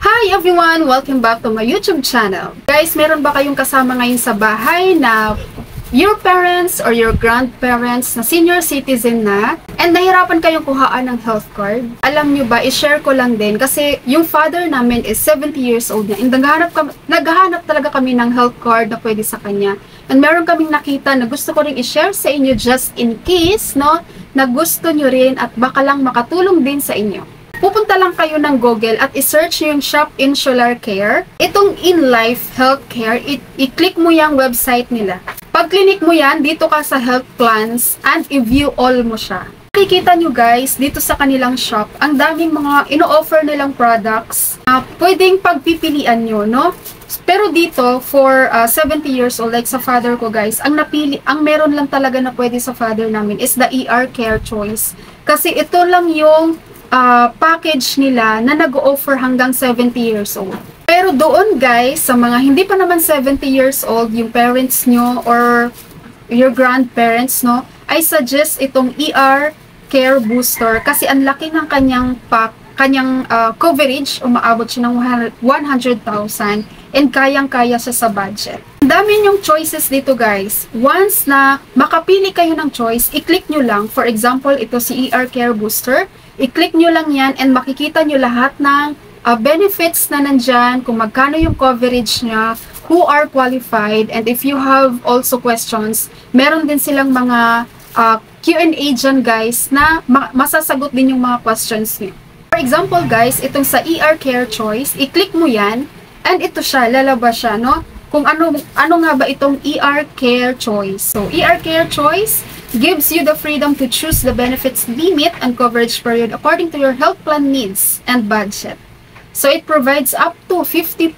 Hi everyone! Welcome back to my YouTube channel. Guys, meron ba kayong kasama ngayon sa bahay na your parents or your grandparents na senior citizen na and nahirapan kayong kuhaan ng health card? Alam nyo ba, i-share ko lang din kasi yung father namin is 70 years old na and naghahanap talaga kami ng health card na pwede sa kanya. And meron kaming nakita na gusto ko rin i-share sa inyo just in case, no, na gusto nyo rin at baka lang makatulong din sa inyo. Pupunta lang kayo ng Google at i-search yung Shop Insular Care. Itong InLife Healthcare, i-click mo yung website nila. Pag click mo yan, dito ka sa health plans and i-view all mo siya. Nakikita nyo guys, dito sa kanilang shop, ang daming mga ino-offer nilang products na pwedeng pagpipilian nyo, no? Pero dito, for 70 years old, like sa father ko guys, ang meron lang talaga na pwede sa father namin is the ER Care Choice. Kasi ito lang yung package nila na nag-offer hanggang 70 years old. Pero doon guys, sa mga hindi pa naman 70 years old, yung parents nyo or your grandparents, no, I suggest itong ER Care Booster kasi ang laki ng kanyang coverage, umaabot siya ng 100,000 and kayang-kaya siya sa budget. Ang dami yung choices dito guys. Once na makapili kayo ng choice, i-click nyo lang. For example, ito si ER Care Booster. I-click nyo lang yan and makikita nyo lahat ng benefits na nandyan, kung magkano yung coverage niya, who are qualified, and if you have also questions, meron din silang mga Q&A dyan guys na masasagot din yung mga questions niyo. For example guys, itong sa ER Care Choice, i-click mo yan and ito siya, lalabas siya, no? Kung ano nga ba itong ER Care Choice. So, ER Care Choice gives you the freedom to choose the benefits limit and coverage period according to your health plan needs and budget. So, it provides up to 50%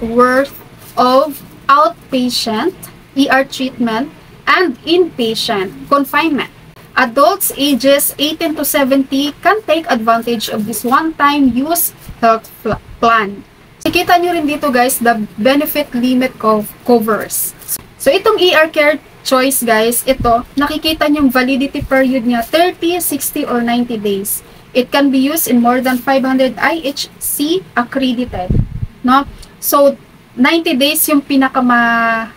worth of outpatient ER treatment and inpatient confinement. Adults ages 18 to 70 can take advantage of this one-time use health plan. Nakikita nyo rin dito guys, the benefit limit covers. So, itong ER Care Choice guys, ito, nakikita nyo yung validity period niya, 30, 60, or 90 days. It can be used in more than 500 IHC accredited. No? So, 90 days yung pinakamahal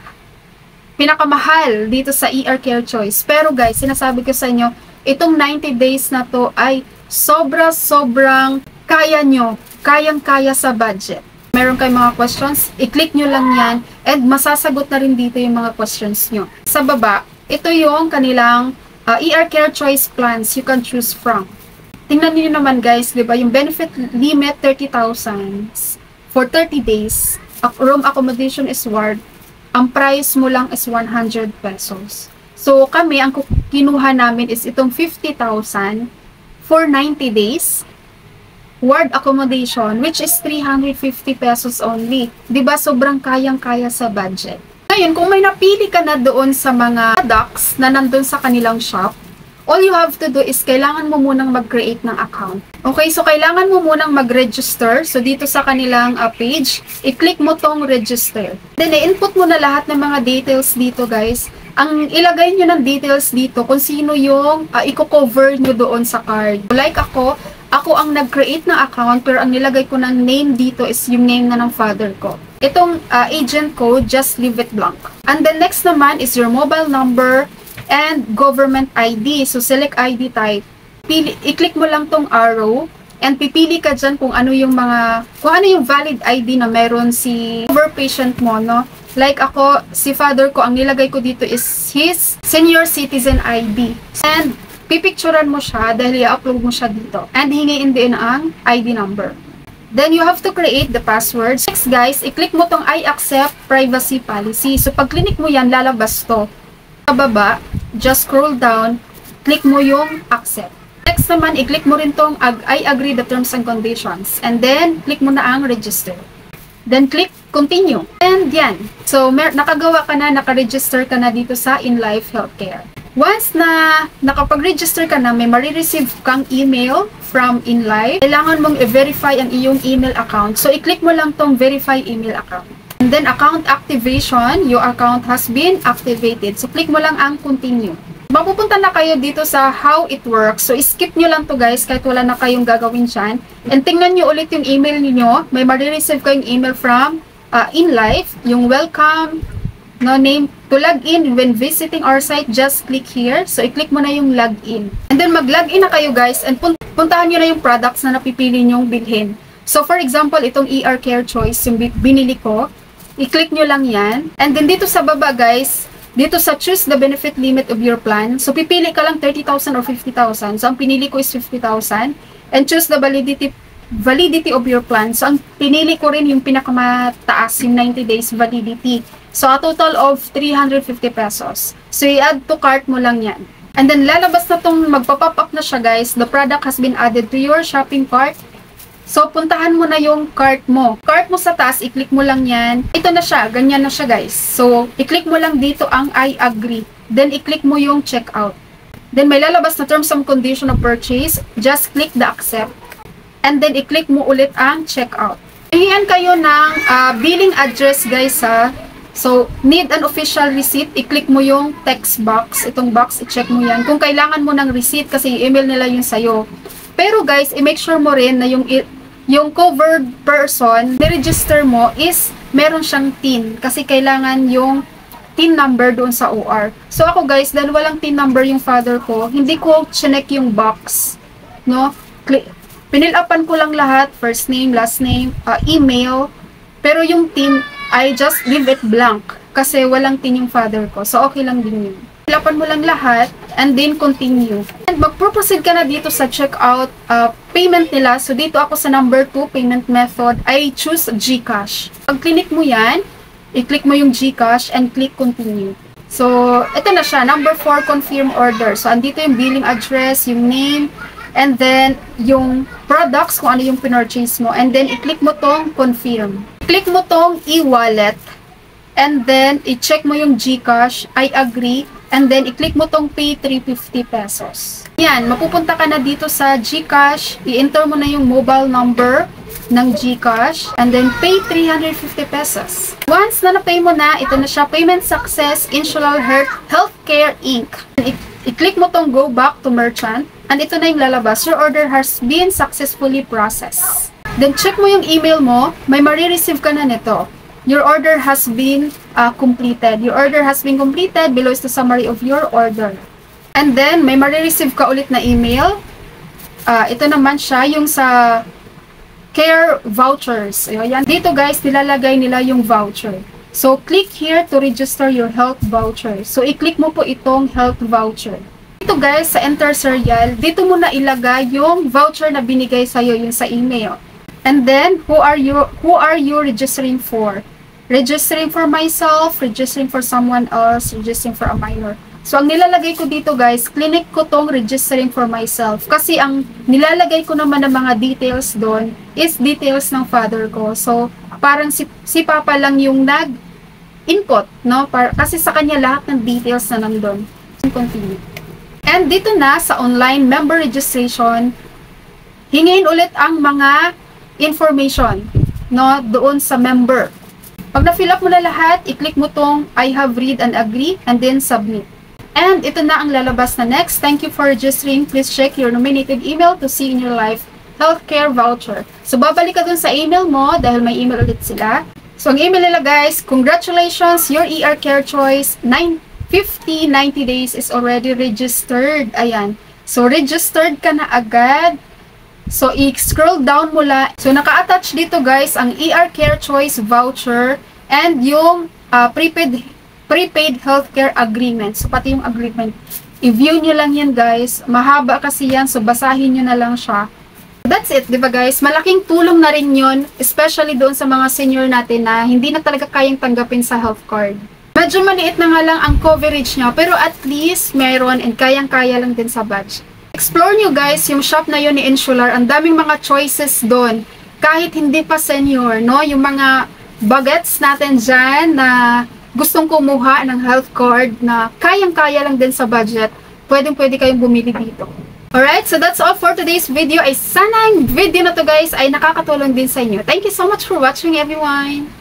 dito sa ER Care Choice. Pero guys, sinasabi ko sa inyo, itong 90 days na to ay sobrang kaya nyo, kayang-kaya sa budget. Meron kayong mga questions, i-click nyo lang yan and masasagot na rin dito yung mga questions nyo. Sa baba, ito yung kanilang ER Care Choice plans you can choose from. Tingnan niyo naman guys, di ba? Yung benefit limit 30,000 for 30 days. Room accommodation is ward. Ang price mo lang is 100 pesos. So kami, ang kinuha namin is itong 50,000 for 90 days. Ward accommodation, which is 350 pesos only. Diba, sobrang kayang-kaya sa budget. Ngayon, kung may napili ka na doon sa mga products na nandun sa kanilang shop, all you have to do is kailangan mo munang mag-create ng account. Okay, so kailangan mo munang mag-register. So, dito sa kanilang page, i-click mo tong register. Then, i-input mo na lahat ng mga details dito, guys. Ang ilagay nyo ng details dito kung sino yung i-cover nyo doon sa card. Like ako ang nag-create ng account pero ang nilagay ko ng name dito is yung name na ng father ko. Itong agent code, just leave it blank. And then next naman is your mobile number and government ID. So select ID type. I-click mo lang tong arrow and pipili ka dyan kung ano yung valid ID na meron si cover patient mo, no? Like ako, si father ko, ang nilagay ko dito is his senior citizen ID. And pipicturan mo siya dahil i-upload mo siya dito. And hingiin din ang ID number. Then you have to create the passwords. Next guys, i-click mo tong I accept privacy policy. So pag click mo yan, lalabas to. Sa baba, just scroll down, click mo yung accept. Next naman, i-click mo rin tong I agree the terms and conditions. And then, click mo na ang register. Then click continue. And yan. So nakagawa ka na, naka-register ka na dito sa InLife Healthcare. Once na nakapag-register ka na, may marireceive kang email from InLife. Kailangan mong i-verify ang iyong email account. So, i-click mo lang tong verify email account. And then account activation, your account has been activated. So click mo lang ang continue. Mapupunta na kayo dito sa how it works. So, skip nyo lang to guys kahit wala na kayong gagawin dyan. And tingnan nyo ulit yung email niyo. May marireceive kayong email from InLife. Yung welcome, no, name to log in when visiting our site, just click here. So, i-click mo na yung login. And then, mag-login na kayo guys and puntahan nyo na yung products na napipili nyong bilhin. So, for example, itong ER Care Choice, yung binili ko, i-click nyo lang yan. And then, dito sa baba guys, dito sa choose the benefit limit of your plan. So, pipili ka lang 30,000 or 50,000. So, ang pinili ko is 50,000. And choose the validity of your plan. So, ang pinili ko rin yung pinakamataas, yung 90 days validity. So, a total of 350 pesos. So, i-add to cart mo lang yan. And then, lalabas na tong magpa-pop up na siya guys. The product has been added to your shopping cart. So, puntahan mo na yung cart mo. Cart mo sa taas, i-click mo lang yan. Ito na siya, ganyan na siya guys. So, i-click mo lang dito ang I agree. Then, i-click mo yung checkout. Then, may lalabas na terms and condition of purchase. Just click the accept. And then, i-click mo ulit ang checkout. Hihingan kayo ng billing address guys ha. So, need an official receipt. I-click mo yung text box. Itong box, i-check mo yan. Kung kailangan mo ng receipt kasi i-email nila yun sa'yo. Pero guys, i-make sure mo rin na yung covered person, ni-register mo is meron siyang TIN. Kasi kailangan yung TIN number doon sa OR. So ako guys, dahil walang TIN number yung father ko, hindi ko chinek yung box. No? Pinilapan ko lang lahat, first name, last name, email. Pero yung TIN, I just leave it blank. Kasi walang TIN yung father ko. So okay lang din yun. Pinilapan mo lang lahat, and then continue. And mag-proceed ka na dito sa checkout payment nila. So, dito ako sa number 2, payment method. I choose GCash. Pag click mo yan, i-click mo yung GCash and click continue. So, ito na siya. Number 4, confirm order. So, andito yung billing address, yung name, and then yung products, kung ano yung pinurchase mo. And then, i-click mo tong confirm. I-click mo tong e-wallet. And then, i-check mo yung GCash. I agree. And then, i-click mo tong pay 350 pesos. Yan, mapupunta ka na dito sa GCash. I-enter mo na yung mobile number ng GCash. And then, pay 350 pesos. Once na na-pay mo na, ito na siya, Payment Success, Insular Healthcare Inc. I-click mo tong go back to merchant. And ito na yung lalabas. Your order has been successfully processed. Then, check mo yung email mo. May marireceive ka na nito. Your order has been completed. Your order has been completed. Below is the summary of your order. And then, may marireceive ka ulit na email. Ito naman siya, yung sa care vouchers. Ayan. Dito guys, nilalagay nila yung voucher. So, click here to register your health voucher. So, i-click mo po itong health voucher. Dito guys, sa enter serial, dito mo na ilagay yung voucher na binigay sa'yo, yung sa email. And then, who are you registering for? Registering for myself, registering for someone else, registering for a minor. So, ang nilalagay ko dito guys, clinic ko tong registering for myself. Kasi ang nilalagay ko naman ng mga details doon is details ng father ko. So, parang si Papa lang yung nag-input, no? Kasi sa kanya lahat ng details na nandun. Continue. And dito na sa online member registration, hingin ulit ang mga information, no? Doon sa member. Pag na-fill up mo na lahat, i-click mo tong I have read and agree, and then submit. And ito na ang lalabas na next. Thank you for registering. Please check your nominated email to see in your life healthcare voucher. So, babalik ka dun sa email mo dahil may email ulit sila. So, ang email nila guys, congratulations, your ER Care Choice 90 days is already registered. Ayan. So, registered ka na agad. So, i-scroll down mula. So, naka-attach dito guys ang ER Care Choice voucher and yung prepaid healthcare agreement. So, pati yung agreement. I-view nyo lang yan guys. Mahaba kasi yan. So, basahin nyo na lang siya. That's it, diba guys? Malaking tulong na rin yun, especially doon sa mga senior natin na hindi na talaga kayang tanggapin sa health card. Medyo maliit na nga lang ang coverage niya, pero at least meron and kayang-kaya lang din sa budget. Explore nyo guys yung shop na yun ni Insular. Ang daming mga choices doon. Kahit hindi pa senior, no? Yung mga bagets natin dyan na gustong kumuha ng health card na kayang-kaya lang din sa budget, pwedeng-pwede kayong bumili dito. Alright, so that's all for today's video. Ay sana ang video na to guys ay nakakatulong din sa inyo. Thank you so much for watching everyone!